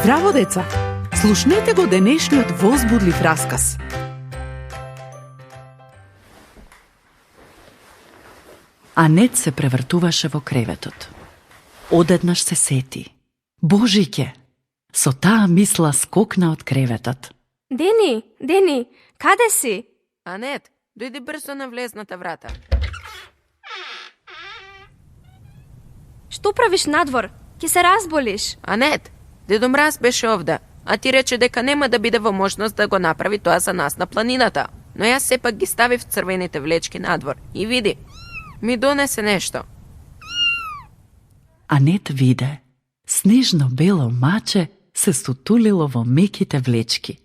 Здраво, деца! Слушнете го денешниот возбудлив расказ. Анет се превртуваше во креветот. Одеднаш се сети. Божиќе! Со таа мисла скокна од креветот. Дени, каде си? Анет, дојди брзо на влезната врата. Што правиш надвор? Ќе се разболиш. Анет, Дедо Мраз беше овде, а ти рече дека нема да биде во можност да го направи тоа за нас на планината. Но јас сепак ги ставив црвените влечки надвор и види, ми донесе нешто. Анет виде. Снежно бело маче се сутулило во меките влечки.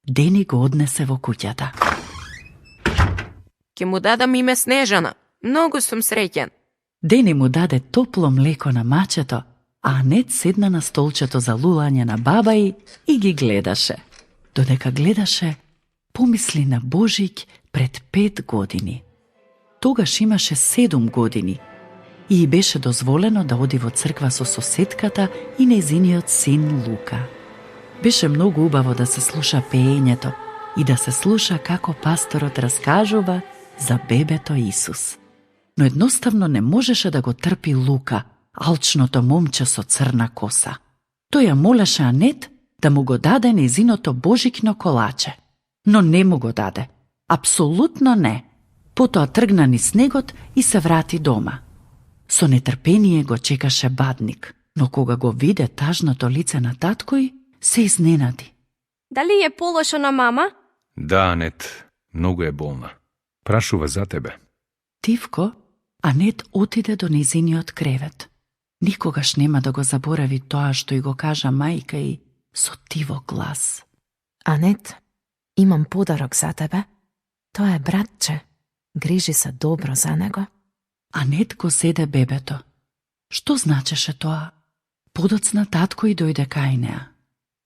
Дени го однесе во куќата. Ке му дадам име Снежана. Многу сум среќен. Дени му даде топло млеко на мачето, а Анет седна на столчето за лулање на бабаи и ги гледаше. Додека гледаше, помисли на Божик пред 5 години. Тогаш имаше 7 години и беше дозволено да оди во црква со соседката и нејзиниот син Лука. Беше многу убаво да се слуша пеењето и да се слуша како пасторот раскажува за бебето Исус. Но едноставно не можеше да го трпи Лука, алчното момче со црна коса. Тој ја молеше Анет да му го даде нејзиното божикно колаче. Но не му го даде. Апсолутно не. Потоа тргна низ снегот и се врати дома. Со нетрпение го чекаше бадник, но кога го виде тажното лице на таткој, се изненади. Дали е полошо на мама? Да, Анет, многу е болна. Прашува за тебе. Тивко, Анет отиде до нејзиниот кревет. Никогаш нема да го заборави тоа што и го кажа мајка и со тивок глас. Анет, имам подарок за тебе. Тоа е братче. Грижи се добро за него. Анет го зеде бебето. Што значеше тоа? Подоцна татко и дојде кај неа.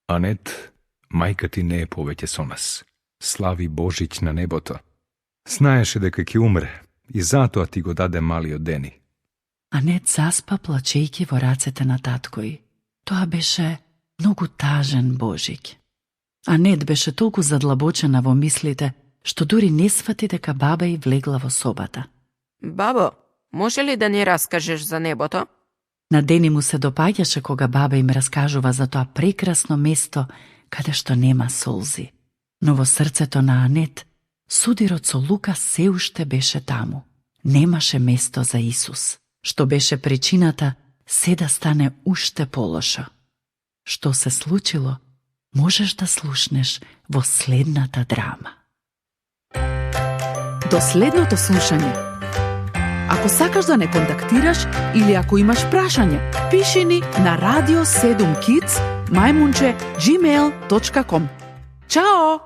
Анет, мајка ти не е повеќе со нас. Слави Божич на небото. Знаеше дека ќе умре и затоа ти го даде малиот Дени. Анет заспа плачејќи во рацете на таткој. Тоа беше многу тажен Божик. Анет беше толку задлабочена во мислите, што дури не сфати дека баба ѝ влегла во собата. Бабо, може ли да ни раскажеш за небото? На Дени му се допаѓаше кога баба им раскажува за тоа прекрасно место каде што нема солзи. Но во срцето на Анет, судирот со Лука се уште беше таму. Немаше место за Исус, што беше причината се да стане уште полошо. Што се случило, можеш да слушнеш во следната драма. До следното слушање. Ако сакаш да не контактираш или ако имаш прашање, пиши ни на radio7kids@gmail.com. Чао!